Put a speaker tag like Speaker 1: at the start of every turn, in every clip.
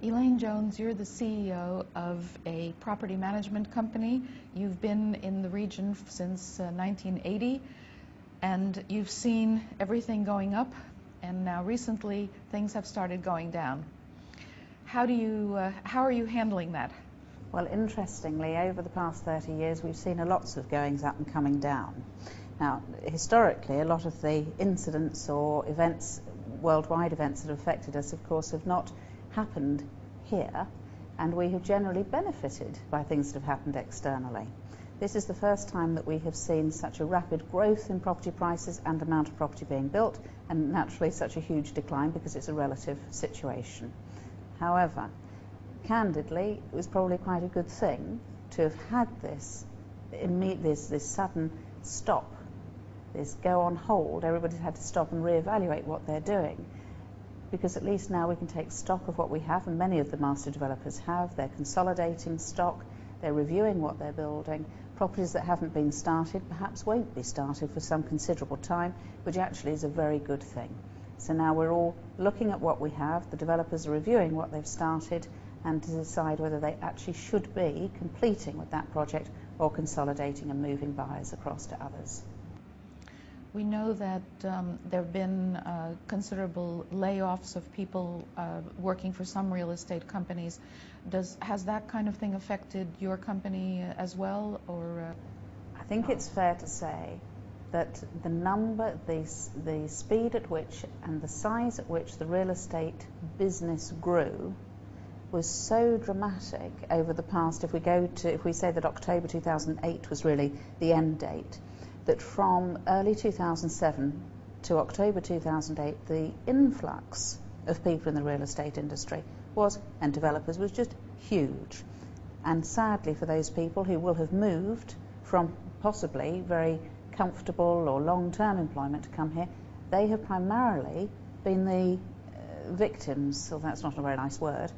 Speaker 1: Elaine Jones, you're the CEO of a property management company. You've been in the region since 1980, and you've seen everything going up, and now recently things have started going down. How are you handling that?
Speaker 2: Well, interestingly, over the past 30 years, we've seen lots of goings up and coming down. Now, historically, a lot of the incidents or events, worldwide events that have affected us, of course, have not happened here, and we have generally benefited by things that have happened externally. This is the first time that we have seen such a rapid growth in property prices and amount of property being built, and naturally such a huge decline because it's a relative situation. However, candidly, it was probably quite a good thing to have had this sudden stop, this go on hold. Everybody's had to stop and reevaluate what they're doing, because at least now we can take stock of what we have, and many of the master developers have. They're consolidating stock, they're reviewing what they're building. Properties that haven't been started perhaps won't be started for some considerable time, which actually is a very good thing. So now we're all looking at what we have, the developers are reviewing what they've started, and to decide whether they actually should be completing with that project or consolidating and moving buyers across to others.
Speaker 1: We know that there have been considerable layoffs of people working for some real estate companies. Has that kind of thing affected your company as well, or?
Speaker 2: I think it's fair to say that the speed at which and the size at which the real estate business grew was so dramatic over the past. If we say that October 2008 was really the end date, that from early 2007 to October 2008, the influx of people in the real estate industry and developers was just huge. And sadly for those people who will have moved from possibly very comfortable or long-term employment to come here, they have primarily been the victims, so that's not a very nice word,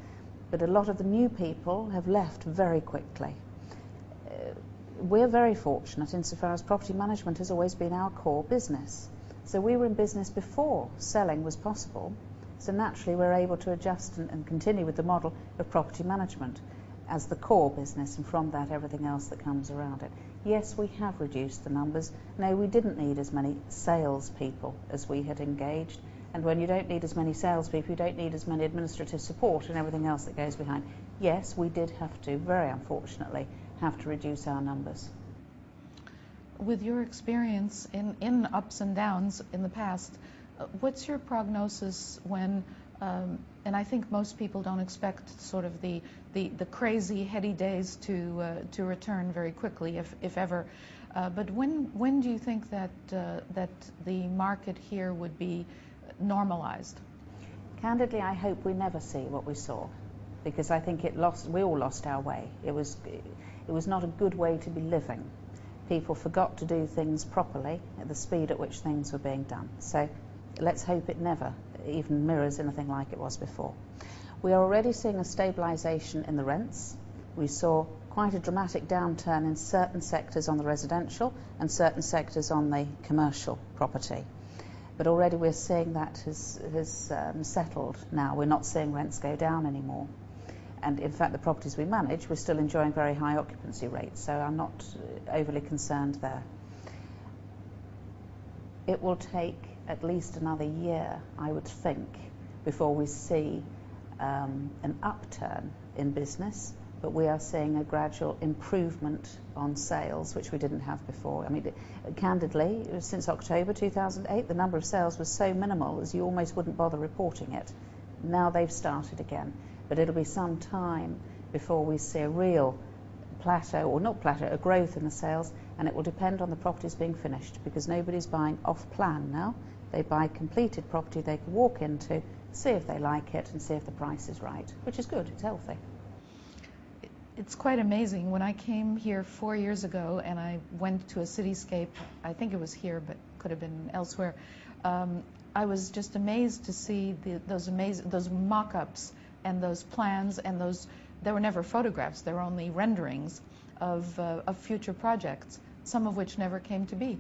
Speaker 2: but a lot of the new people have left very quickly. We're very fortunate insofar as property management has always been our core business. So we were in business before selling was possible, so naturally we're able to adjust and continue with the model of property management as the core business, and from that everything else that comes around it. Yes, we have reduced the numbers. No, we didn't need as many salespeople as we had engaged, and when you don't need as many salespeople, you don't need as many administrative support and everything else that goes behind. Yes, we did have to, very unfortunately, have to reduce our numbers.
Speaker 1: With your experience in ups and downs in the past, what's your prognosis when, and I think most people don't expect sort of the crazy heady days to return very quickly, if ever, but when do you think that the market here would be normalized?
Speaker 2: Candidly, I hope we never see what we saw, because I think we all lost our way. It was not a good way to be living. People forgot to do things properly at the speed at which things were being done. So let's hope it never even mirrors anything like it was before. We are already seeing a stabilisation in the rents. We saw quite a dramatic downturn in certain sectors on the residential and certain sectors on the commercial property. But already we're seeing that has settled now. We're not seeing rents go down anymore. And in fact, the properties we manage, we're still enjoying very high occupancy rates, so I'm not overly concerned there. It will take at least another year, I would think, before we see an upturn in business, but we are seeing a gradual improvement on sales, which we didn't have before. I mean, candidly, since October 2008, the number of sales was so minimal as you almost wouldn't bother reporting it. Now they've started again. But it'll be some time before we see a real plateau, or not plateau, a growth in the sales, and it will depend on the properties being finished, because nobody's buying off plan now. They buy completed property they can walk into, see if they like it and see if the price is right, which is good, it's healthy.
Speaker 1: It's quite amazing. When I came here 4 years ago and I went to a cityscape, I think it was here but could have been elsewhere, I was just amazed to see those mock-ups and those plans, and there were never photographs, there were only renderings of future projects, some of which never came to be.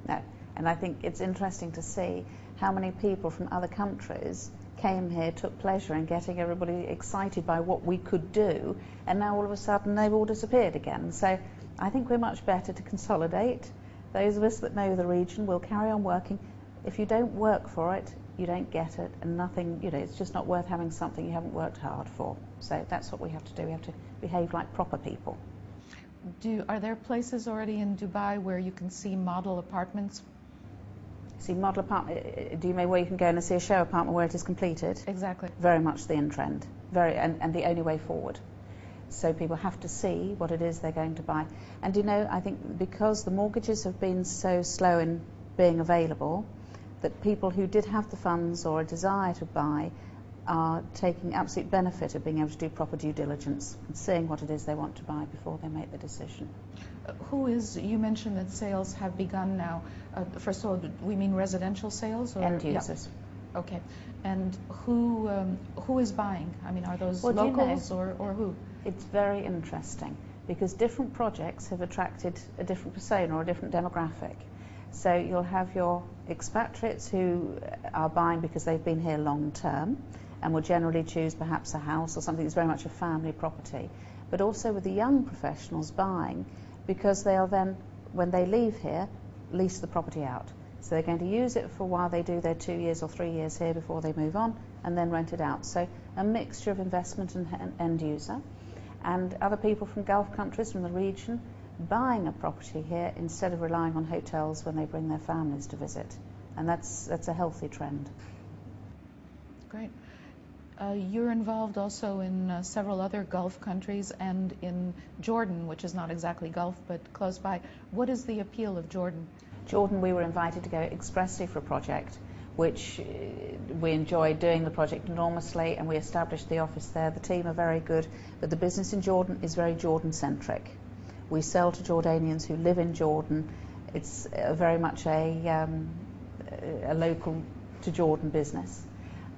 Speaker 2: No, and I think it's interesting to see how many people from other countries came here, took pleasure in getting everybody excited by what we could do, and now all of a sudden they've all disappeared again. So I think we're much better to consolidate. Those of us that know the region will carry on working. If you don't work for it, you don't get it, and nothing, it's just not worth having something you haven't worked hard for. So that's what we have to do. We have to behave like proper people.
Speaker 1: Are there places already in Dubai where you can see model apartments?
Speaker 2: See, model apartment, do you mean where you can go and see a show apartment where it is completed?
Speaker 1: Exactly.
Speaker 2: Very much the in trend, and the only way forward. So people have to see what it is they're going to buy. And I think because the mortgages have been so slow in being available, that people who did have the funds or a desire to buy are taking absolute benefit of being able to do proper due diligence and seeing what it is they want to buy before they make the decision.
Speaker 1: You mentioned that sales have begun now. First of all, we mean residential sales? Or?
Speaker 2: End users.
Speaker 1: Yeah. Okay. And who is buying? I mean, are those locals or who?
Speaker 2: It's very interesting because different projects have attracted a different persona or a different demographic. So you'll have your expatriates who are buying because they've been here long term and will generally choose perhaps a house or something that's very much a family property. But also with the young professionals buying because they'll then, when they leave here, lease the property out. So they're going to use it for a while they do their 2 years or 3 years here before they move on and then rent it out. So a mixture of investment and end user. And other people from Gulf countries, from the region, buying a property here instead of relying on hotels when they bring their families to visit. And that's a healthy trend.
Speaker 1: Great. You're involved also in several other Gulf countries and in Jordan, which is not exactly Gulf, but close by. What is the appeal of Jordan?
Speaker 2: Jordan, we were invited to go expressly for a project, which we enjoyed doing the project enormously, and we established the office there. The team are very good, but the business in Jordan is very Jordan-centric. We sell to Jordanians who live in Jordan. It's very much a local to Jordan business.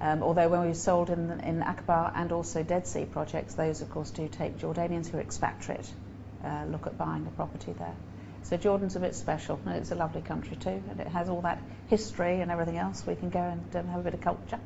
Speaker 2: Although when we've sold in Akbar and also Dead Sea projects, those of course do take Jordanians who are expatriate look at buying a property there. So Jordan's a bit special, and it's a lovely country too, and it has all that history and everything else. We can go and have a bit of culture.